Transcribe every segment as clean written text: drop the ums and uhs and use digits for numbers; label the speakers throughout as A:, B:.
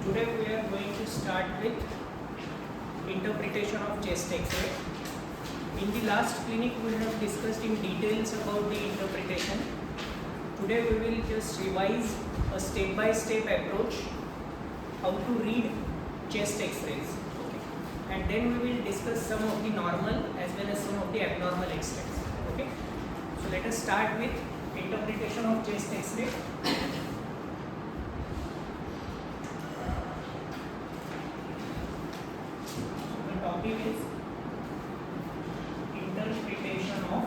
A: Today we are going to start with interpretation of chest X-ray. In the last clinic we have discussed in details about the interpretation. Today we will just revise a step-by-step approach how to read chest X-rays. Okay. And then we will discuss some of the normal as well as some of the abnormal X-rays. Okay. So let us start with interpretation of chest X-ray. Topic is interpretation of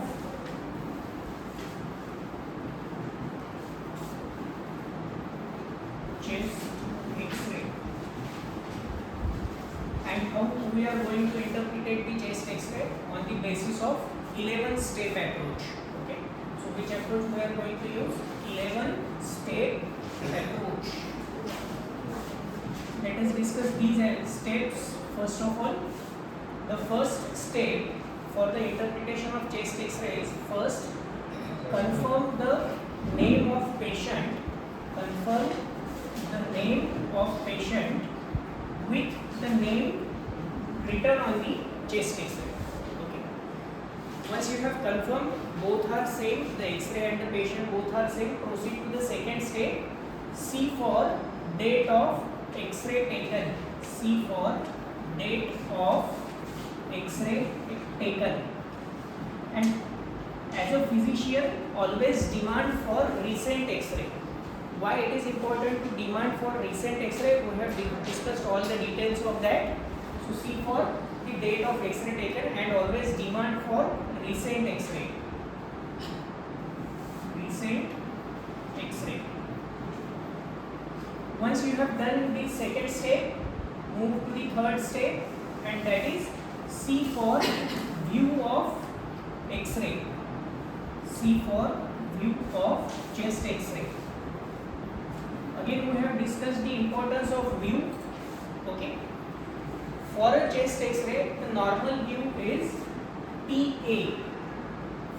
A: chest X-ray, and how we are going to interpret the chest X-ray on the basis of 11-step approach. Okay, so which approach we are going to use? 11-step approach. Let us discuss these steps. First of all, the first step for the interpretation of chest X-ray is first confirm the name of patient. Confirm the name of patient with the name written on the chest X-ray. Okay. Once you have confirmed both are same, the X-ray and the patient both are same, proceed to the second step. See for date of X-ray taken. See for date of X-ray taken, and as a physician always demand for recent X-ray. Why it is important to demand for recent X-ray? We have discussed all the details of that. So see for the date of X-ray taken and always demand for recent X-ray. Recent X-ray. Once you have done the second step, move to the third step, and that is see for view of X-ray. See for view of chest X-ray. Again we have discussed the importance of view. Okay. For a chest X-ray, the normal view is PA.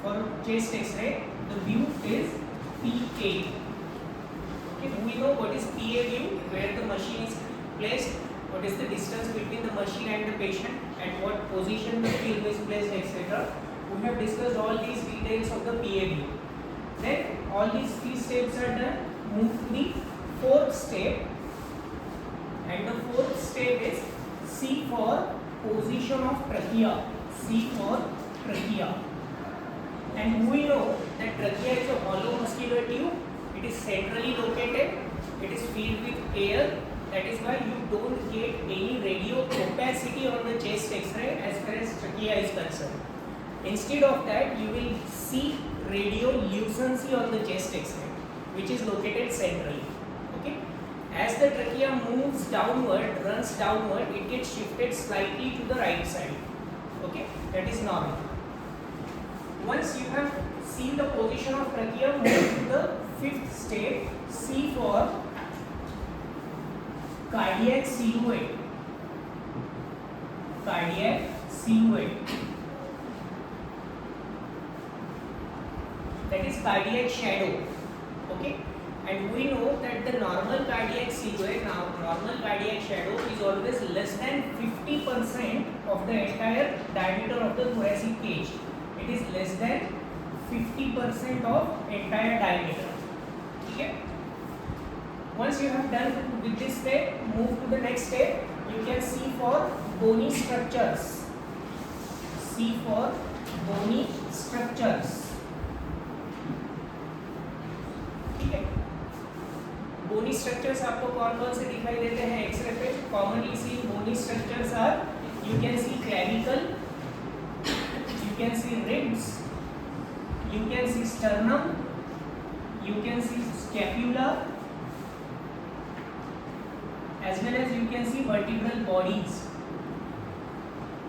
A: For chest X-ray, the view is PA. Okay. We know what is PA view, where the machine is placed, what is the distance between the machine and the patient, and what position the film is placed, etc. We have discussed all these details of the PA view. Then all these three steps are done. Move to the fourth step, and the fourth step is see for position of trachea. See for trachea. And we know that trachea is a hollow muscular tube. It is centrally located. It is filled with air. That is why you don't get any radio opacity on the chest X-ray as far as trachea is concerned. Instead of that, you will see radiolucency on the chest X-ray, which is located centrally. Okay. As the trachea moves downward, runs downward, it gets shifted slightly to the right side. Okay, that is normal. Once you have seen the position of trachea, move to the fifth step. See for cardiac silhouette. Cardiac silhouette. That is cardiac shadow. Okay. And we know that the normal cardiac silhouette, normal cardiac shadow is always less than 50% of the entire diameter of the thoracic cage. It is less than 50% of entire diameter. Okay. Once you have done with this step, move to the next step. You can see for bony structures. See for bony structures. ठीक है. Bony structures आपको कौन-कौन से दिखाई देते हैं x ray पे? Commonly seen bony structures are, you can see clavicle, you can see ribs, you can see sternum, you can see scapula, as well as you can see vertebral bodies.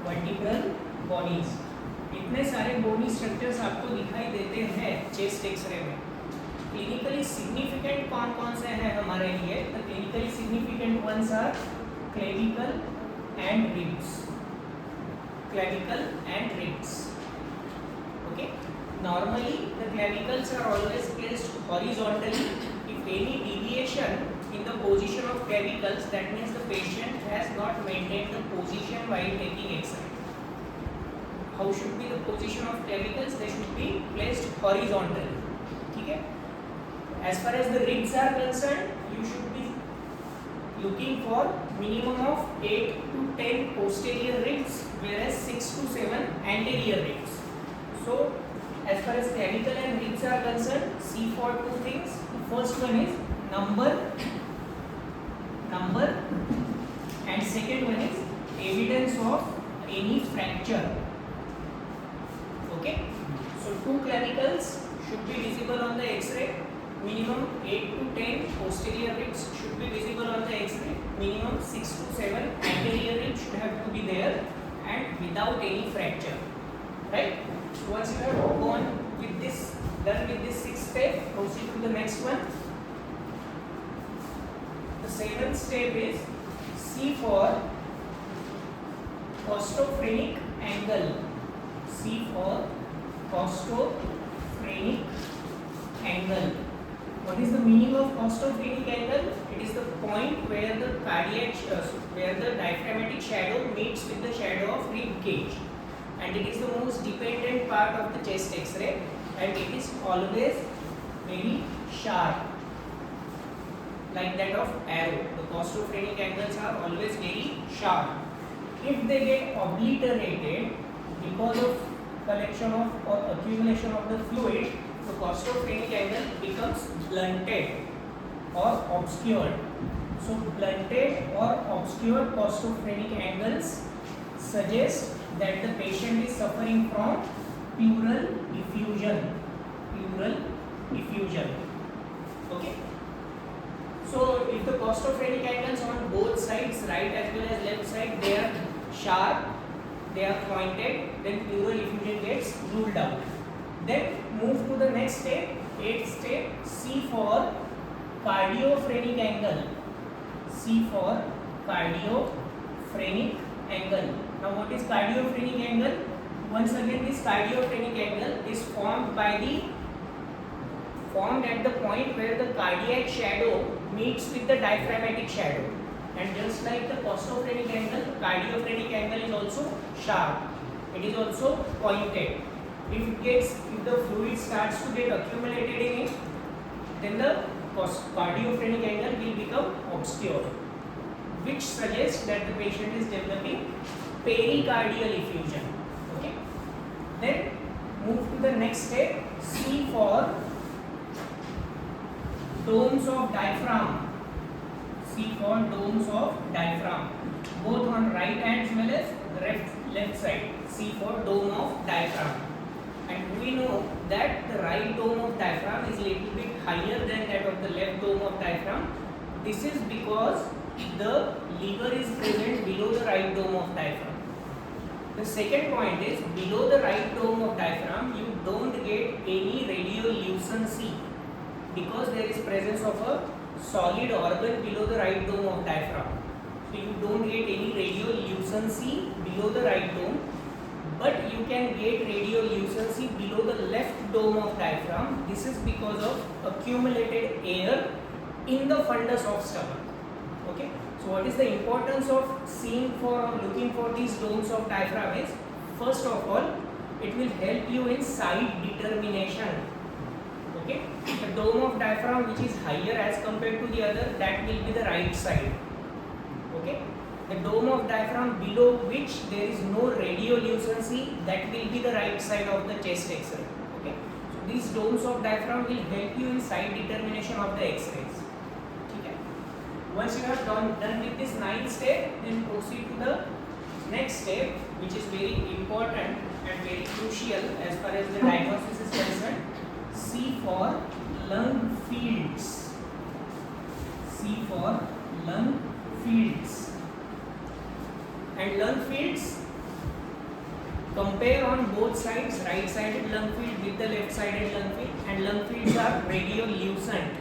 A: Vertebral bodies. इतने सारे बोनी structures आपको दिखाई देते हैं chest x-ray में. Clinically significant कौन कौन से हैं हमारे लिए? The clinically significant ones are clavicle and ribs. Clavicle and ribs. Okay. Normally the clavicles are always placed horizontally. If any deviation in the position of clavicles, that means the patient has not maintained the position while taking X-ray. How should be the position of clavicles? They should be placed horizontally. Okay? As far as the ribs are concerned, you should be looking for minimum of 8 to 10 posterior ribs, whereas 6 to 7 anterior ribs. So, as far as clavicle and ribs are concerned, see for two things. The first one is number, and second one is evidence of any fracture. Okay, so two clavicles should be visible on the X-ray. Minimum 8 to 10 posterior ribs should be visible on the X-ray. Minimum 6 to 7 anterior ribs should have to be there and without any fracture. Right? So once you have gone with this, done with this 6th step, proceed to the next one. The 7th step is C for costophrenic angle. C for costophrenic angle. What is the meaning of costophrenic angle? It is the point where the where the diaphragmatic shadow meets with the shadow of rib cage, and it is the most dependent part of the chest X-ray, and it is always very sharp, like that of arrow. The costophrenic angles are always very sharp. If they get obliterated because of collection of or accumulation of the fluid, the costophrenic angle becomes blunted or obscured. So blunted or obscured costophrenic angles suggest that the patient is suffering from pleural effusion. Pleural effusion. Okay. So if the costophrenic angles on both sides, right as well as left side, they are sharp, they are pointed, then pleural effusion gets ruled out. Then move to the next step, 8th step, C for cardiophrenic angle. C for cardiophrenic angle. Now what is cardiophrenic angle? Once again, this cardiophrenic angle is formed at the point where the cardiac shadow meets with the diaphragmatic shadow. And just like the costophrenic angle, the cardiophrenic angle is also sharp. It is also pointed. If the fluid starts to get accumulated in it, then the cardiophrenic angle will become obscure, which suggests that the patient is developing pericardial effusion. Okay. Then move to the next step, C for domes of diaphragm. C for domes of diaphragm, both on right as well as left side. C for dome of diaphragm. And we know that the right dome of diaphragm is a little bit higher than that of the left dome of diaphragm. This is because the liver is present below the right dome of diaphragm. The second point is, below the right dome of diaphragm, you don't get any radiolucency because there is presence of a solid organ below the right dome of diaphragm. So you don't get any radiolucency below the right dome, but you can get radiolucency below the left dome of diaphragm. This is because of accumulated air in the fundus of stomach. Okay. So what is the importance of seeing for or looking for these domes of diaphragm is, first of all, it will help you in side determination. Okay. The dome of diaphragm which is higher as compared to the other, that will be the right side. Okay. The dome of diaphragm below which there is no radiolucency, that will be the right side of the chest X-ray. Okay. So these domes of diaphragm will help you in side determination of the X-rays. Okay. Once you have done with this 9th step, then proceed to the next step, which is very important and very crucial as far as the diagnosis is concerned. C for lung fields. C for lung fields. And lung fields, compare on both sides, right-sided lung field with the left-sided lung field, and lung fields are radiolucent.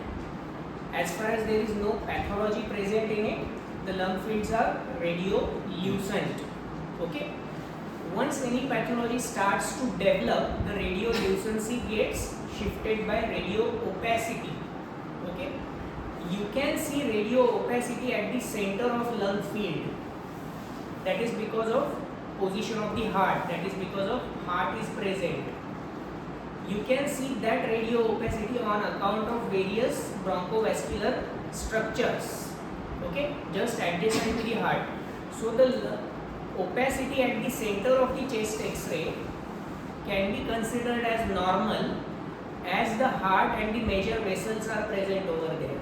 A: As far as there is no pathology present in it, the lung fields are radiolucent. Okay. Once any pathology starts to develop, the radiolucency gets shifted by radio opacity. Okay. You can see radio opacity at the center of lung field. That is because of position of the heart. That is because of heart is present. You can see that radio opacity on account of various bronchovascular structures. Okay, just adjacent to the heart. So the opacity at the center of the chest X-ray can be considered as normal as the heart and the major vessels are present over there.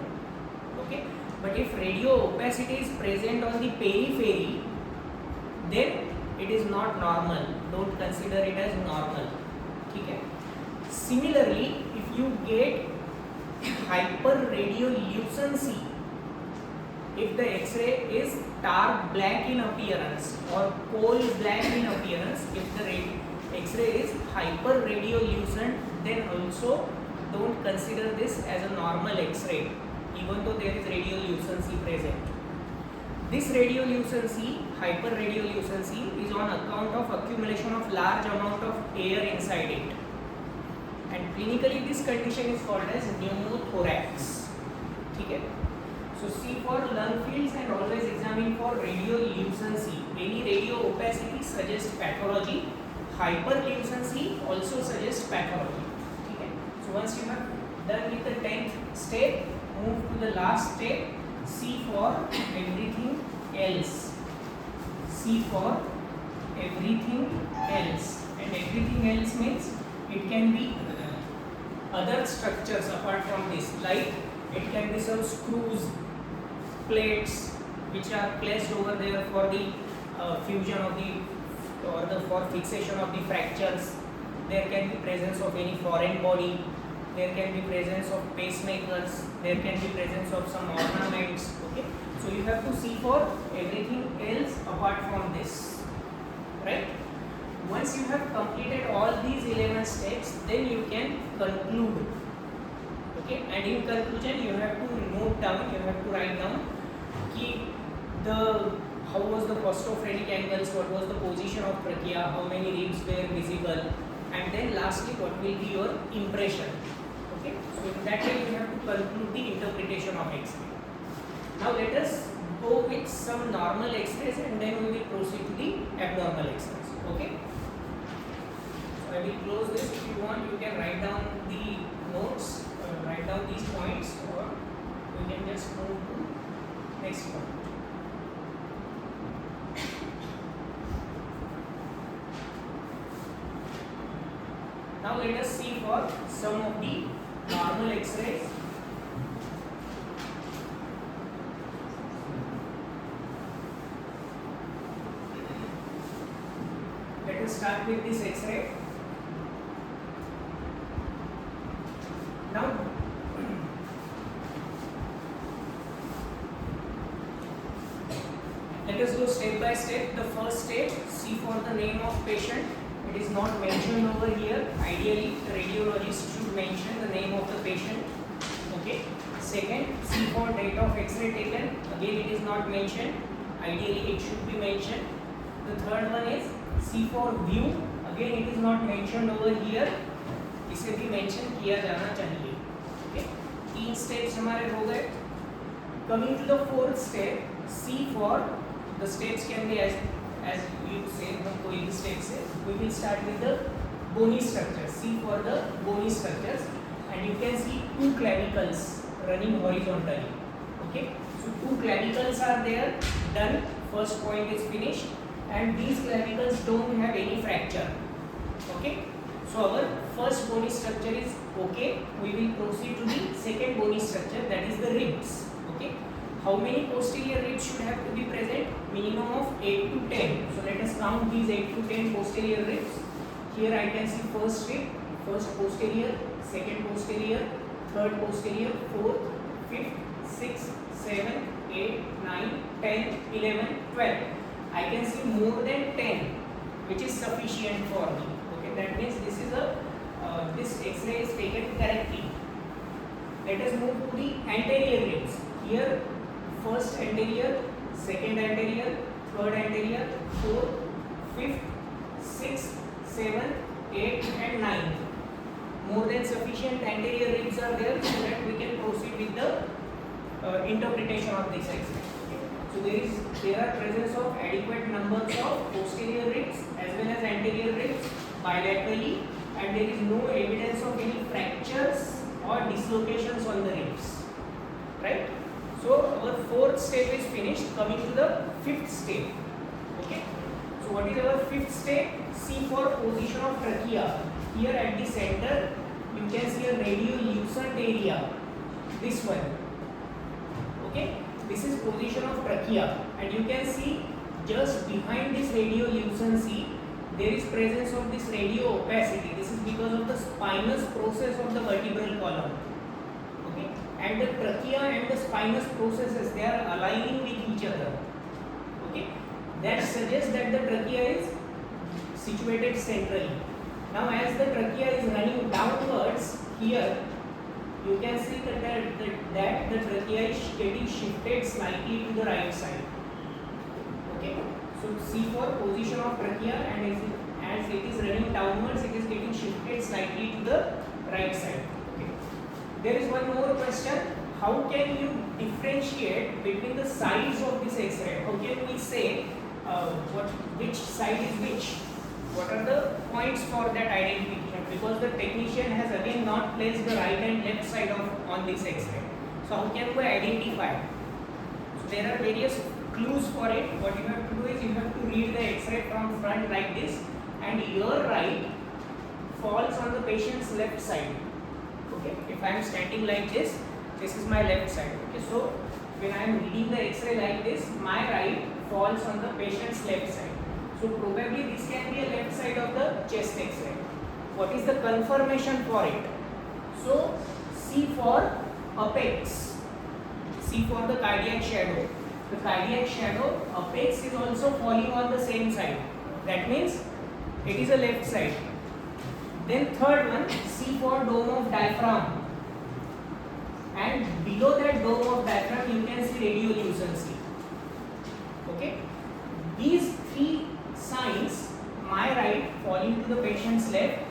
A: Okay, but if radio opacity is present on the periphery, then it is not normal. Don't consider it as normal. Okay. Similarly, if you get hyperradiolucency, if the X-ray is dark black in appearance or coal black in appearance, if the X-ray is hyperradiolucent, then also don't consider this as a normal X-ray, even though there is radiolucency present. This radiolucency, hyperradiolucency, is on account of accumulation of large amount of air inside it. And clinically this condition is called as pneumothorax. Okay? So see for lung fields and always examine for radiolucency. Any radio opacity suggests pathology. Hyperlucency also suggests pathology. Okay? So once you have done with the 10th step, move to the last step. C for everything else. C for everything else. And everything else means it can be other structures apart from this, like it can be some screws, plates which are placed over there for the fusion of the or the for fixation of the fractures. There can be presence of any foreign body. There can be presence of pacemakers. There can be presence of some ornaments. Okay, so you have to see for everything else apart from this, right? Once you have completed all these 11 steps, then you can conclude. Okay, and in conclusion you have to note down, you have to write down how was the costophrenic angles, what was the position of trachea, how many ribs were visible, and then lastly what will be your impression. Okay, so in that way you have to conclude the interpretation of X-ray. Now let us go with some normal X-rays and then we will proceed to the abnormal X-rays. Okay. So I will close this. If you want, you can write down the notes, write down these points, or we can just move to next point. Now let us see for some of the normal X-rays. Let us start with this X-ray. Now let us go step by step. The first step, see for the name of patient. It is not mentioned over here. Ideally, the radiologist should mention the name of the patient. Okay. Second, see for date of X-ray taken. Again, it is not mentioned. Ideally, it should be mentioned. The third one is see for view. Again, it is not mentioned over here. इसे भी mention किया जाना चाहिए. Okay. 3 steps हमारे हो गए. Coming to the fourth step, see for the steps can be as you say, कोई भी step से. We will start with the bony structures. See for the bony structures, and you can see 2 clavicles running horizontally. Okay, so 2 clavicles are there. Done. First point is finished, and these clavicles don't have any fracture. Okay, so our first bony structure is okay. We will proceed to the second bony structure, that is the ribs. Okay, how many posterior ribs should have to be present? Minimum of 8 to 10. So let us count these 8 to 10 posterior ribs. Here I can see first rib, first posterior, second posterior, third posterior, fourth, fifth, sixth, 7, 8, 9, 10, 11, 12. I can see more than 10, which is sufficient for me. Okay, that means this is this X-ray is taken correctly. Let us move to the anterior ribs. Here, first anterior, second anterior, third anterior, fourth, fifth, sixth, 7, 8, and 9. More than sufficient anterior ribs are there so that we can proceed with the interpretation of this X-ray. So there are presence of adequate numbers of posterior ribs as well as anterior ribs bilaterally, and there is no evidence of any fractures or dislocations on the ribs. Right? So our fourth step is finished. Coming to the fifth step. Okay. So what is our fifth step? See for position of trachea. Here at the center, you can see a radiolucent area. This one. Okay. This is position of trachea, and you can see just behind this radiolucency there is presence of this radio opacity. This is because of the spinous process of the vertebral column. Okay, and the trachea and the spinous processes, they are aligning with each other. Okay, that suggests that the trachea is situated centrally. Now, as the trachea is running downwards here, you can see that the trachea is getting shifted slightly to the right side. Okay, so see for position of trachea, and as it is running downwards, it is getting shifted slightly to the right side. Okay. There is one more question: how can you differentiate between the sides of this X-ray? How can we say which side is which? What are the points for that identification? Because the technician has again not placed the right and left side on this X-ray. So how can we identify? So there are various clues for it. What you have to do is you have to read the X-ray from front like this, and your right falls on the patient's left side. Okay, if I am standing like this is my left side. Okay, so when I am reading the X-ray like this, my right falls on the patient's left side. So probably this can be a left side of the chest X-ray. What is the confirmation for it? So C for apex, C for the cardiac shadow. The cardiac shadow apex is also falling on the same side. That means it is a left side. Then third one, C for dome of diaphragm. And below that dome of diaphragm, you can see radiolucency. Okay. These three signs, my right falling to the patient's left,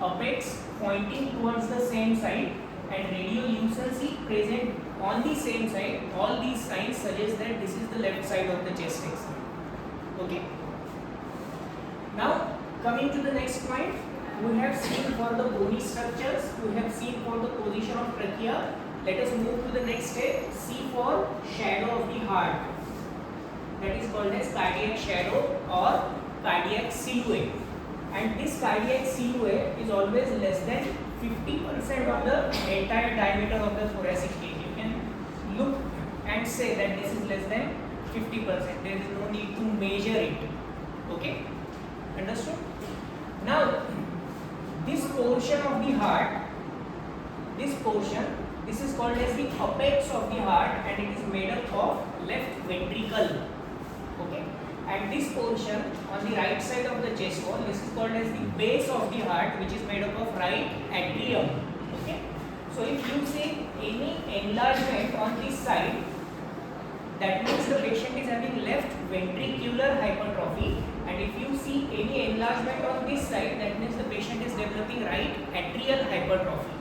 A: apex pointing towards the same side, and radiolucency present on the same side, all these signs suggest that this is the left side of the chest X-ray. Okay. Now coming to the next point, we have seen for the bony structures, we have seen for the position of trachea. Let us move to the next step. C for shadow of the heart. That is called as cardiac shadow or cardiac silhouette. And this cardiac silhouette is always less than 50% of the entire diameter of the thoracic cage. You can look and say that this is less than 50%. There is no need to measure it. Okay? Understood? Now, this portion of the heart, this is called as the apex of the heart, and it is made up of left ventricle. Okay, and this portion on the right side of the chest wall, this is called as the base of the heart, which is made up of right atrium. Okay, so if you see any enlargement on this side, that means the patient is having left ventricular hypertrophy, and if you see any enlargement on this side, that means the patient is developing right atrial hypertrophy.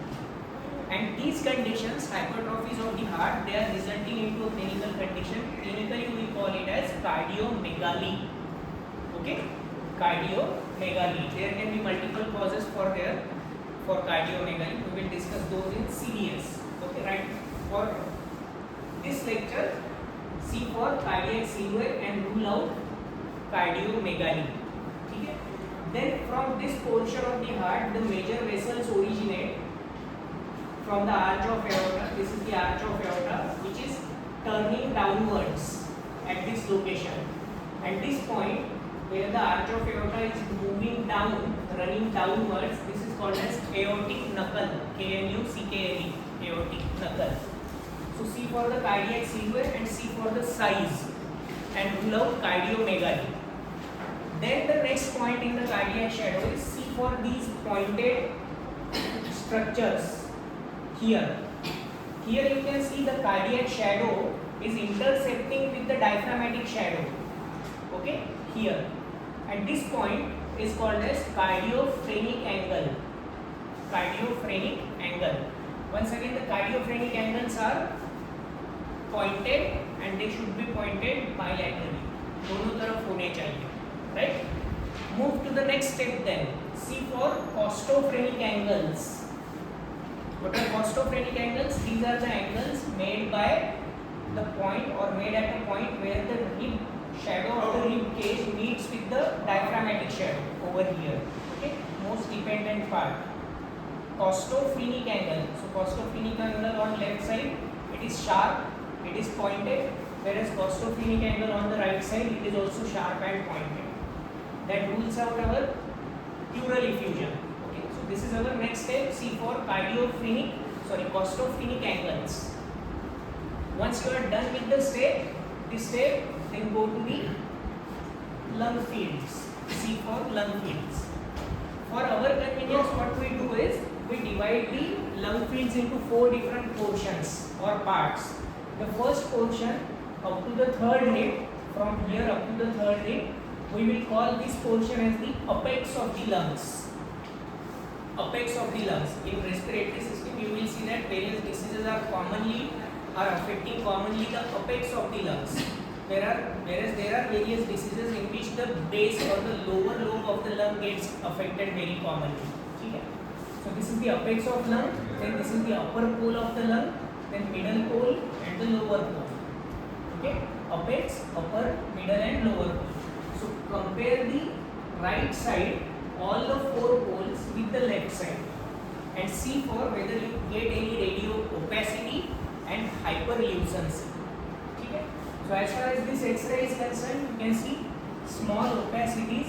A: And these conditions, hypertrophies of the heart, they are resulting into a clinical condition. Clinically, we call it as cardiomegaly. Okay, cardiomegaly. There can be multiple causes for cardiomegaly. We will discuss those in CDS. Okay, right? For this lecture, C for cardiac silhouette and rule out cardiomegaly. Okay. Then from this portion of the heart, the major vessels originate from the arch of aorta. This is the arch of aorta, which is turning downwards at this location. At this point, where the arch of aorta is moving down, running downwards, this is called as aortic knuckle. KNUCKLE, aortic knuckle. So C for the cardiac silhouette and C for the size, and rule out cardiomegaly. Then the next point in the cardiac shadow is C for these pointed structures. Here you can see the cardiac shadow is intersecting with the diaphragmatic shadow. Okay, here at this point is called as cardiophrenic angle. Cardiophrenic angle. Once again, the cardiophrenic angles are pointed and they should be pointed bilaterally. दोनों तरफ होने चाहिए, right? Move to the next step then. See for costophrenic angles. What are costophrenic angles? These are the angles made by the point or made at a point where the rib shadow of the rib cage meets with the diaphragmatic shadow over here. Okay, most dependent part. Costophrenic angle. So costophrenic angle on left side, it is sharp, it is pointed, whereas costophrenic angle on the right side, it is also sharp and pointed. That rules out our pleural effusion. Okay, so this is our next step. See for costophrenic angles. Once you are done with this step, then go to the lung fields. See for lung fields. For our convenience, what we do is we divide the lung fields into 4 different portions or parts. The first portion up to the third rib, from here up to the third rib, we will call this portion as the apex of the lungs. Apex of the lungs. In respiratory system, you will see that various diseases are affecting commonly the apex of the lungs. Whereas there are various diseases in which the base or the lower lobe of the lung gets affected very commonly. Okay? So this is the apex of lung, then this is the upper pole of the lung, then middle pole and the lower pole. Okay? Apex, upper, middle and lower pole. So compare the right side, all the 4 poles with the left side and see for whether you get any radio opacity and hyperlucency. Okay? So as far as this X-ray is concerned, you can see small opacities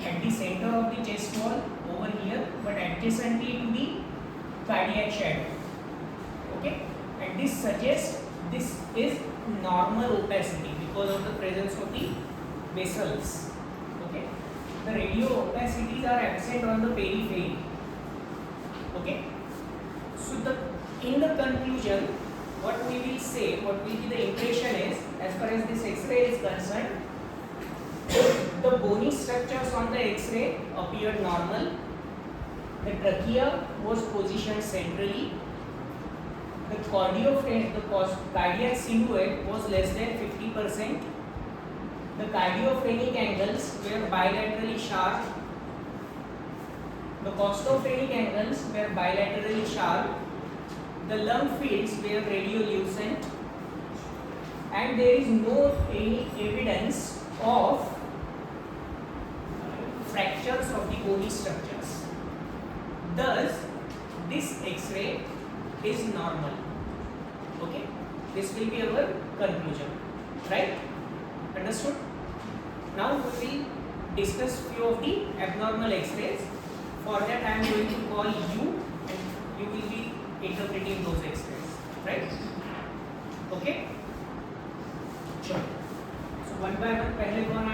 A: at the center of the chest wall over here, but adjacently to the cardiac shadow. Okay? And this suggests this is normal opacity because of the presence of the vessels. Okay? The radio opacities are absent on the periphery. Okay? So in the conclusion, what we will say, what will be the impression is, as far as this X-ray is concerned, the bony structures on the X-ray appeared normal. The trachea was positioned centrally. The cardiac silhouette was less than 50%. The cardiophrenic angles were bilaterally sharp. The costophrenic angles were bilaterally sharp. The lung fields were radiolucent, and there is no any evidence of fractures of the bony structures. Thus, this X-ray is normal. Okay, this will be our conclusion, right? Understood? Now we will discuss few of the abnormal X-rays. For that, I am going to call you, and you will be interpreting those X-rays, right? Okay? Sure. So one by one, पहले कौन